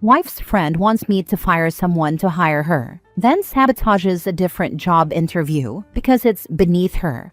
Wife's friend wants me to fire someone to hire her, then sabotages a different job interview because it's beneath her.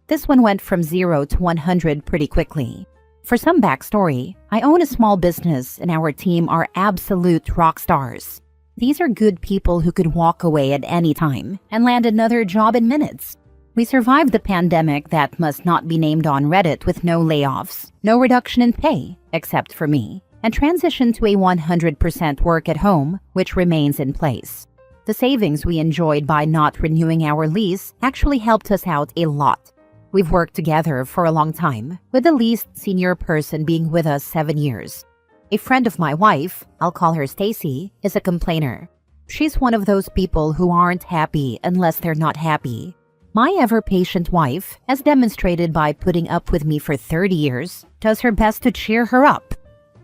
This one went from 0 to 100 pretty quickly. For some backstory, I own a small business and our team are absolute rock stars. These are good people who could walk away at any time and land another job in minutes. We survived the pandemic that must not be named on Reddit with no layoffs, no reduction in pay, except for me, and transitioned to a 100% work at home, which remains in place. The savings we enjoyed by not renewing our lease actually helped us out a lot. We've worked together for a long time, with the least senior person being with us 7 years. A friend of my wife, I'll call her Stacy, is a complainer. She's one of those people who aren't happy unless they're not happy. My ever-patient wife, as demonstrated by putting up with me for 30 years, does her best to cheer her up.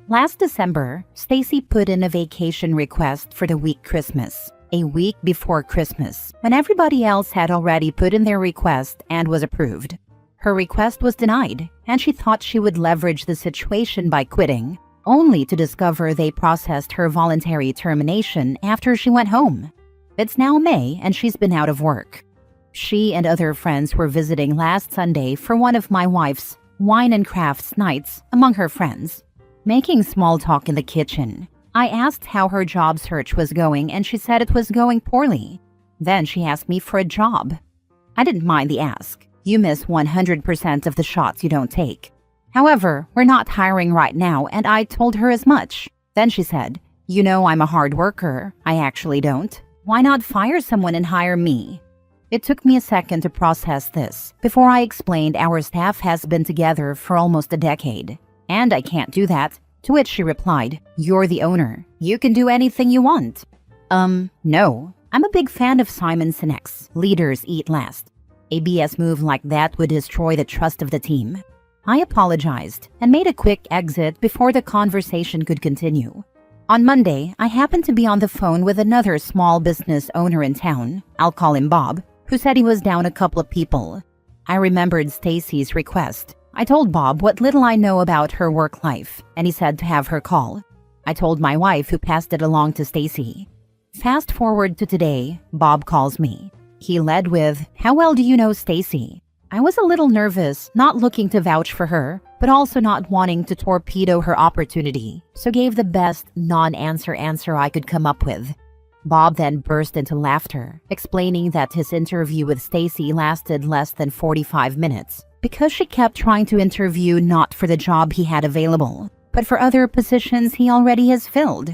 Last December, Stacy put in a vacation request for the week Christmas, a week before Christmas, when everybody else had already put in their request and was approved. Her request was denied, and she thought she would leverage the situation by quitting, only to discover they processed her voluntary termination after she went home. It's now May, and she's been out of work. She and other friends were visiting last Sunday for one of my wife's wine and crafts nights among her friends. Making small talk in the kitchen, I asked how her job search was going and she said it was going poorly. Then she asked me for a job. I didn't mind the ask. You miss 100% of the shots you don't take. However, we're not hiring right now and I told her as much. Then she said, "You know I'm a hard worker. I actually don't. Why not fire someone and hire me?" It took me a second to process this before I explained our staff has been together for almost a decade. And I can't do that. To which she replied, "You're the owner. You can do anything you want." No. I'm a big fan of Simon Sinek's Leaders Eat Last. A BS move like that would destroy the trust of the team. I apologized and made a quick exit before the conversation could continue. On Monday, I happened to be on the phone with another small business owner in town, I'll call him Bob, who said he was down a couple of people. I remembered Stacy's request. I told Bob what little I know about her work life, and he said to have her call. I told my wife, who passed it along to Stacy. Fast forward to today, Bob calls me. He led with, "How well do you know Stacy?" I was a little nervous, not looking to vouch for her, but also not wanting to torpedo her opportunity, so gave the best non-answer answer I could come up with. Bob then burst into laughter, explaining that his interview with Stacy lasted less than 45 minutes because she kept trying to interview not for the job he had available, but for other positions he already has filled.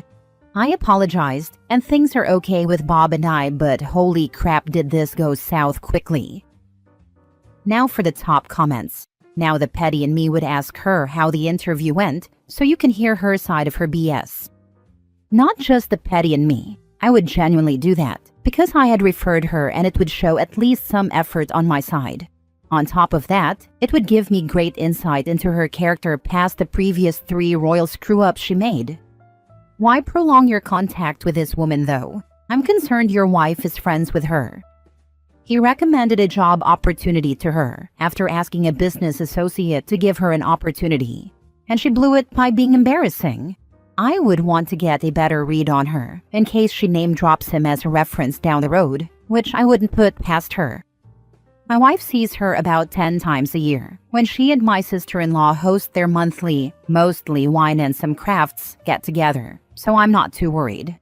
I apologized, and things are okay with Bob and I, but holy crap did this go south quickly. Now for the top comments. Now the petty in me would ask her how the interview went, so you can hear her side of her BS. Not just the petty in me. I would genuinely do that, because I had referred her and it would show at least some effort on my side. On top of that, it would give me great insight into her character past the previous 3 royal screw-ups she made. Why prolong your contact with this woman though? I'm concerned your wife is friends with her. He recommended a job opportunity to her after asking a business associate to give her an opportunity, and she blew it by being embarrassing. I would want to get a better read on her in case she name drops him as a reference down the road, which I wouldn't put past her. My wife sees her about 10 times a year when she and my sister-in-law host their monthly, mostly wine and some crafts get-together, so I'm not too worried.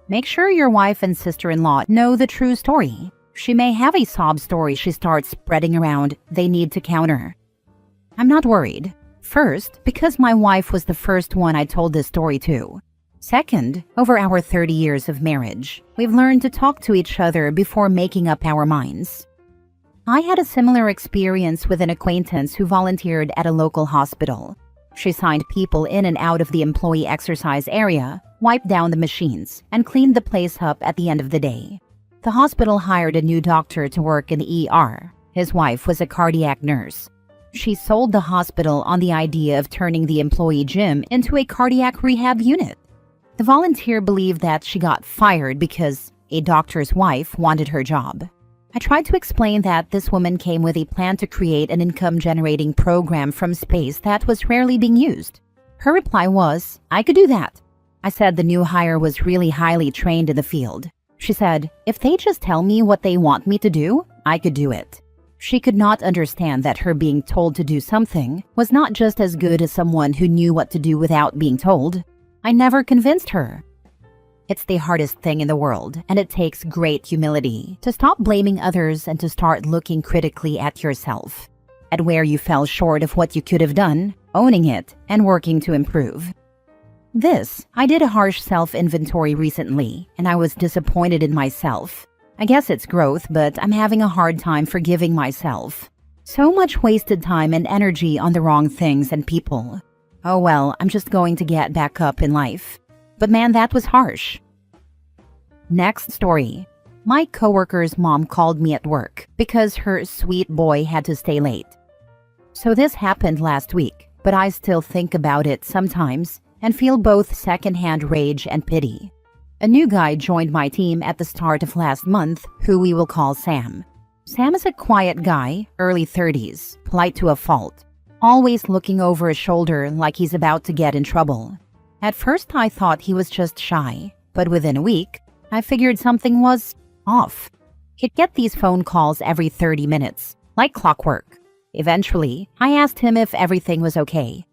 Make sure your wife and sister-in-law know the true story. She may have a sob story she starts spreading around they need to counter. I'm not worried. First, because my wife was the first one I told this story to. Second, over our 30 years of marriage, we've learned to talk to each other before making up our minds. I had a similar experience with an acquaintance who volunteered at a local hospital. She signed people in and out of the employee exercise area, wiped down the machines, and cleaned the place up at the end of the day. The hospital hired a new doctor to work in the ER. His wife was a cardiac nurse. She sold the hospital on the idea of turning the employee gym into a cardiac rehab unit. The volunteer believed that she got fired because a doctor's wife wanted her job. I tried to explain that this woman came with a plan to create an income-generating program from space that was rarely being used. Her reply was, "I could do that." I said the new hire was really highly trained in the field. She said, if they just tell me what they want me to do, I could do it. She could not understand that her being told to do something was not just as good as someone who knew what to do without being told. I never convinced her. It's the hardest thing in the world, and it takes great humility to stop blaming others and to start looking critically at yourself, at where you fell short of what you could have done, owning it, and working to improve. I did a harsh self-inventory recently, and I was disappointed in myself. I guess it's growth, but I'm having a hard time forgiving myself. So much wasted time and energy on the wrong things and people. Oh well, I'm just going to get back up in life. But man, that was harsh. Next story. My coworker's mom called me at work because her sweet boy had to stay late. So this happened last week, but I still think about it sometimes and feel both secondhand rage and pity. A new guy joined my team at the start of last month, who we will call Sam. Sam is a quiet guy, early 30s, polite to a fault, always looking over his shoulder like he's about to get in trouble. At first I thought he was just shy, but within a week, I figured something was off. He'd get these phone calls every 30 minutes, like clockwork. Eventually, I asked him if everything was okay.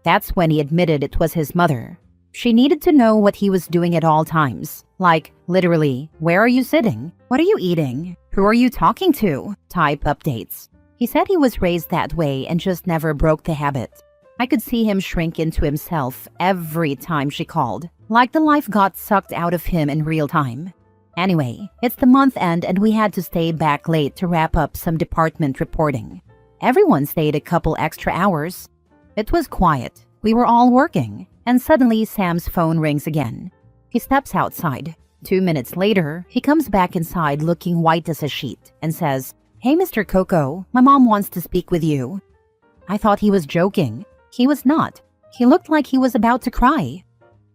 That's when he admitted it was his mother. She needed to know what he was doing at all times, like literally, where are you sitting? What are you eating? Who are you talking to? Type updates. He said he was raised that way and just never broke the habit. I could see him shrink into himself every time she called, like the life got sucked out of him in real time. Anyway, it's the month end and we had to stay back late to wrap up some department reporting. Everyone stayed a couple extra hours. It was quiet. We were all working. And suddenly Sam's phone rings again. He steps outside. 2 minutes later, he comes back inside looking white as a sheet and says, "Hey, Mr. Coco, my mom wants to speak with you." I thought he was joking. He was not. He looked like he was about to cry.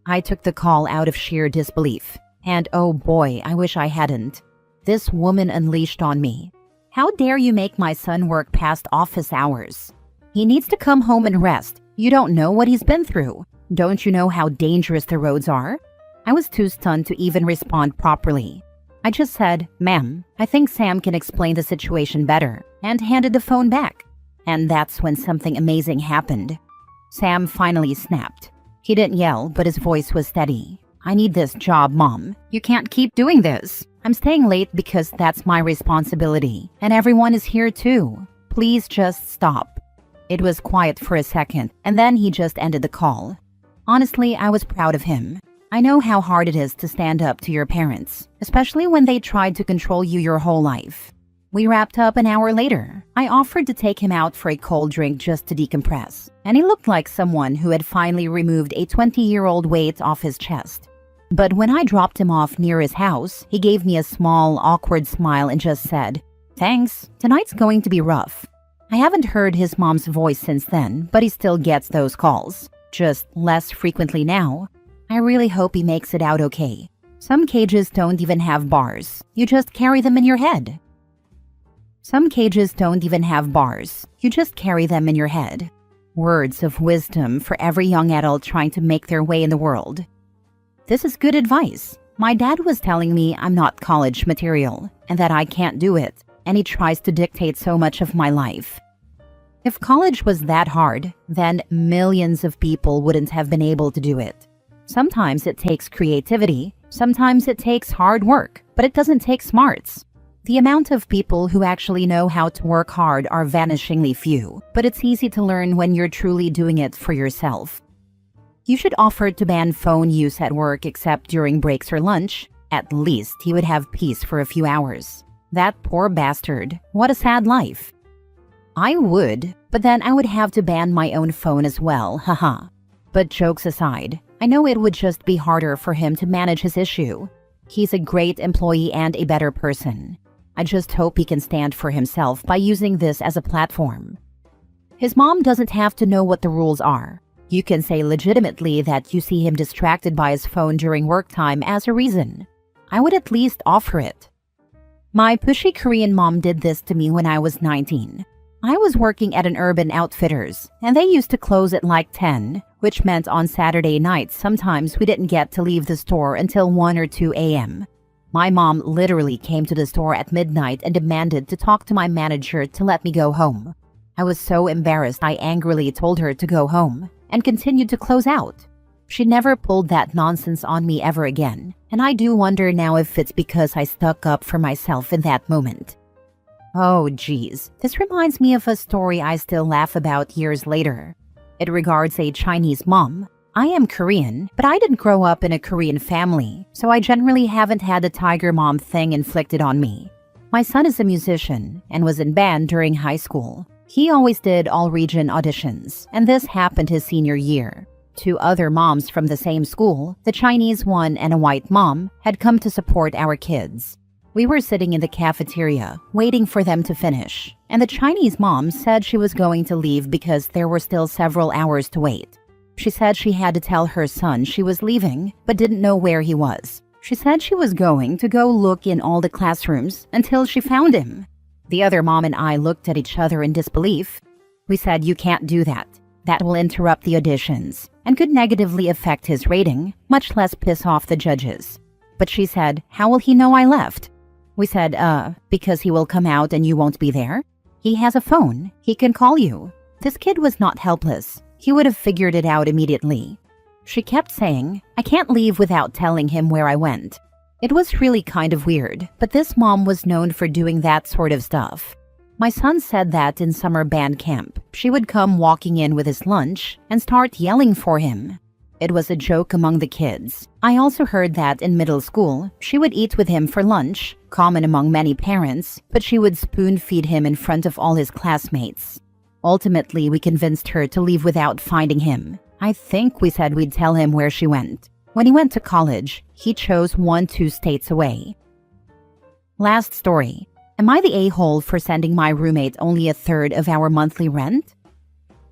I took the call out of sheer disbelief. And oh boy, I wish I hadn't. This woman unleashed on me. How dare you make my son work past office hours? He needs to come home and rest. You don't know what he's been through. Don't you know how dangerous the roads are? I was too stunned to even respond properly. I just said, "Ma'am, I think Sam can explain the situation better," and handed the phone back. And that's when something amazing happened. Sam finally snapped. He didn't yell, but his voice was steady. "I need this job, Mom. You can't keep doing this. I'm staying late because that's my responsibility, and everyone is here too. Please just stop." It was quiet for a second, and then he just ended the call. Honestly, I was proud of him. I know how hard it is to stand up to your parents, especially when they tried to control you your whole life. We wrapped up an hour later. I offered to take him out for a cold drink just to decompress, and he looked like someone who had finally removed a 20-year-old weight off his chest. But when I dropped him off near his house, he gave me a small, awkward smile and just said, "Thanks, tonight's going to be rough." I haven't heard his mom's voice since then, but he still gets those calls. Just less frequently now. I really hope he makes it out okay. Some cages don't even have bars. You just carry them in your head. Some cages don't even have bars. You just carry them in your head. Words of wisdom for every young adult trying to make their way in the world. This is good advice. My dad was telling me I'm not college material and that I can't do it, and he tries to dictate so much of my life. If college was that hard, then millions of people wouldn't have been able to do it. Sometimes it takes creativity, sometimes it takes hard work, but it doesn't take smarts. The amount of people who actually know how to work hard are vanishingly few, but it's easy to learn when you're truly doing it for yourself. You should offer to ban phone use at work except during breaks or lunch. At least he would have peace for a few hours. That poor bastard. What a sad life. I would, but then I would have to ban my own phone as well, haha. But jokes aside, I know it would just be harder for him to manage his issue. He's a great employee and a better person. I just hope he can stand for himself by using this as a platform. His mom doesn't have to know what the rules are. You can say legitimately that you see him distracted by his phone during work time as a reason. I would at least offer it. My pushy Korean mom did this to me when I was 19. I was working at an Urban Outfitters, and they used to close at like 10, which meant on Saturday nights sometimes we didn't get to leave the store until 1 or 2 a.m. My mom literally came to the store at midnight and demanded to talk to my manager to let me go home. I was so embarrassed I angrily told her to go home and continued to close out. She never pulled that nonsense on me ever again, and I do wonder now if it's because I stuck up for myself in that moment. Oh geez, this reminds me of a story I still laugh about years later. It regards a Chinese mom. I am Korean, but I didn't grow up in a Korean family, so I generally haven't had the tiger mom thing inflicted on me. My son is a musician and was in band during high school. He always did all-region auditions, and this happened his senior year. 2 other moms from the same school, the Chinese one and a white mom, had come to support our kids. We were sitting in the cafeteria, waiting for them to finish, and the Chinese mom said she was going to leave because there were still several hours to wait. She said she had to tell her son she was leaving, but didn't know where he was. She said she was going to go look in all the classrooms until she found him. The other mom and I looked at each other in disbelief. We said, "You can't do that. That will interrupt the auditions and could negatively affect his rating, much less piss off the judges." But she said, "How will he know I left?" We said, because he will come out and you won't be there. He has a phone. He can call you." This kid was not helpless. He would have figured it out immediately. She kept saying, "I can't leave without telling him where I went." It was really kind of weird, but this mom was known for doing that sort of stuff. My son said that in summer band camp, she would come walking in with his lunch and start yelling for him. It was a joke among the kids. I also heard that in middle school, she would eat with him for lunch, common among many parents, but she would spoon-feed him in front of all his classmates. Ultimately, we convinced her to leave without finding him. I think we said we'd tell him where she went. When he went to college, he chose 1-2 states away. Last story. Am I the a-hole for sending my roommate only a third of our monthly rent?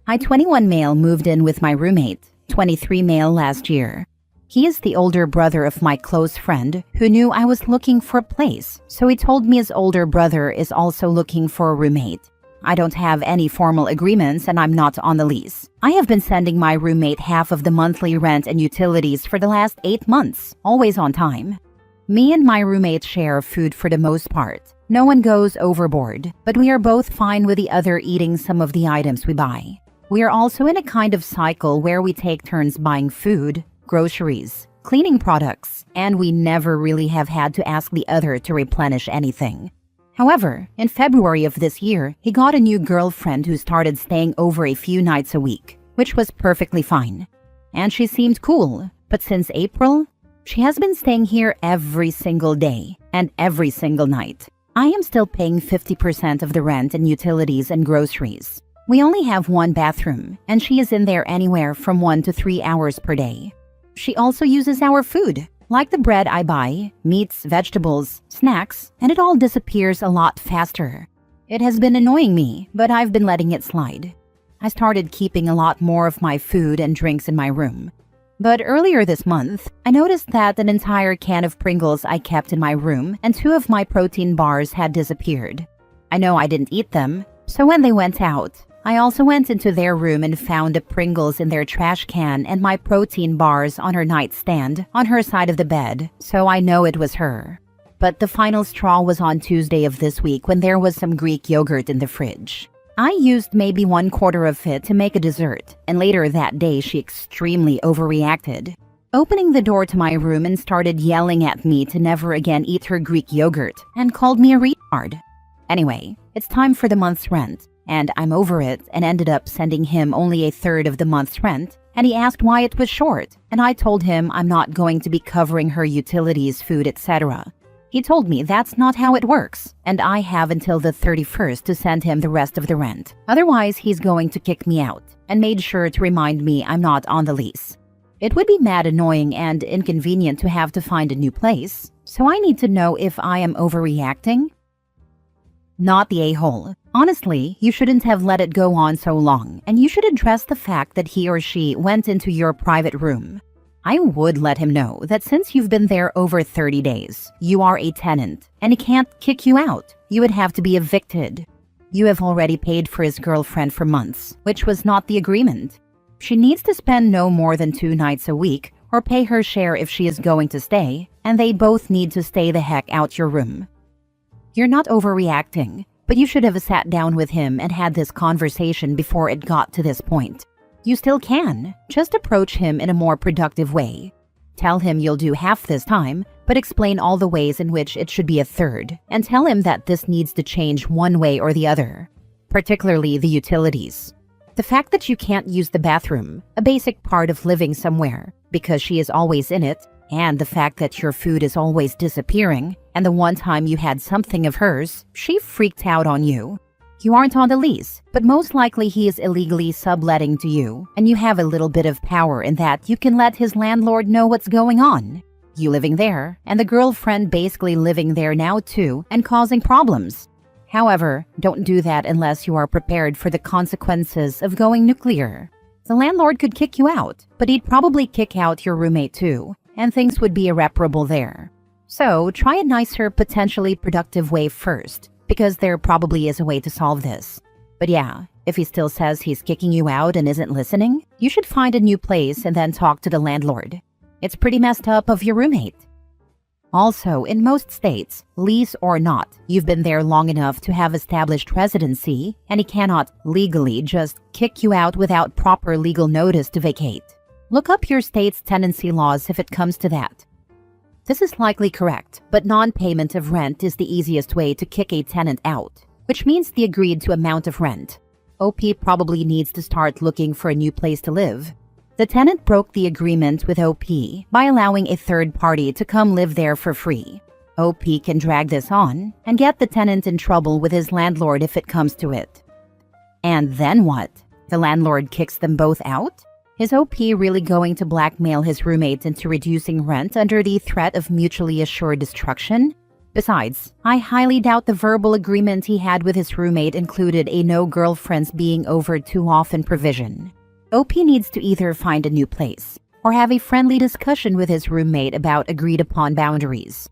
I, 21 male, moved in with my roommate, 23 male, last year. He is the older brother of my close friend who knew I was looking for a place, so he told me his older brother is also looking for a roommate. I don't have any formal agreements and I'm not on the lease. I have been sending my roommate half of the monthly rent and utilities for the last 8 months, always on time. Me and my roommate share food for the most part. No one goes overboard, but we are both fine with the other eating some of the items we buy. We are also in a kind of cycle where we take turns buying food, groceries, cleaning products, and we never really have had to ask the other to replenish anything. However, in February of this year, he got a new girlfriend who started staying over a few nights a week, which was perfectly fine. And she seemed cool, but since April, she has been staying here every single day and every single night. I am still paying 50% of the rent and utilities and groceries. We only have 1 bathroom, and she is in there anywhere from 1 to 3 hours per day. She also uses our food, like the bread I buy, meats, vegetables, snacks, and it all disappears a lot faster. It has been annoying me, but I've been letting it slide. I started keeping a lot more of my food and drinks in my room. But earlier this month, I noticed that an entire can of Pringles I kept in my room and 2 of my protein bars had disappeared. I know I didn't eat them, so when they went out, I also went into their room and found the Pringles in their trash can and my protein bars on her nightstand on her side of the bed, so I know it was her. But the final straw was on Tuesday of this week when there was some Greek yogurt in the fridge. I used maybe 1/4 of it to make a dessert, and later that day she extremely overreacted, opening the door to my room and started yelling at me to never again eat her Greek yogurt and called me a retard. Anyway, it's time for the month's rent. And I'm over it and ended up sending him only a third of the month's rent, and he asked why it was short, and I told him I'm not going to be covering her utilities, food, etc. He told me that's not how it works, and I have until the 31st to send him the rest of the rent. Otherwise, he's going to kick me out, and made sure to remind me I'm not on the lease. It would be mad annoying and inconvenient to have to find a new place, so I need to know if I am overreacting. Not the a-hole. Honestly, you shouldn't have let it go on so long, and you should address the fact that he or she went into your private room. I would let him know that since you've been there over 30 days, you are a tenant, and he can't kick you out. You would have to be evicted. You have already paid for his girlfriend for months, which was not the agreement. She needs to spend no more than 2 nights a week or pay her share if she is going to stay, and they both need to stay the heck out your room. You're not overreacting, but you should have sat down with him and had this conversation before it got to this point. You still can. Just approach him in a more productive way. Tell him you'll do half this time, but explain all the ways in which it should be a third, and tell him that this needs to change one way or the other, particularly the utilities. The fact that you can't use the bathroom, a basic part of living somewhere, because she is always in it, and the fact that your food is always disappearing, and the one time you had something of hers, she freaked out on you. You aren't on the lease, but most likely he is illegally subletting to you, and you have a little bit of power in that you can let his landlord know what's going on. You living there, and the girlfriend basically living there now too, and causing problems. However, don't do that unless you are prepared for the consequences of going nuclear. The landlord could kick you out, but he'd probably kick out your roommate too, and things would be irreparable there. So try a nicer, potentially productive way first, because there probably is a way to solve this. But yeah, if he still says he's kicking you out and isn't listening, you should find a new place and then talk to the landlord. It's pretty messed up of your roommate. Also, in most states, lease or not, you've been there long enough to have established residency, and he cannot legally just kick you out without proper legal notice to vacate. Look up your state's tenancy laws if it comes to that. This is likely correct, but non-payment of rent is the easiest way to kick a tenant out, which means the agreed-to amount of rent. OP probably needs to start looking for a new place to live. The tenant broke the agreement with OP by allowing a third party to come live there for free. OP can drag this on and get the tenant in trouble with his landlord if it comes to it. And then what? The landlord kicks them both out? Is OP really going to blackmail his roommate into reducing rent under the threat of mutually assured destruction? Besides, I highly doubt the verbal agreement he had with his roommate included a no girlfriends being over too often provision. OP needs to either find a new place or have a friendly discussion with his roommate about agreed upon boundaries.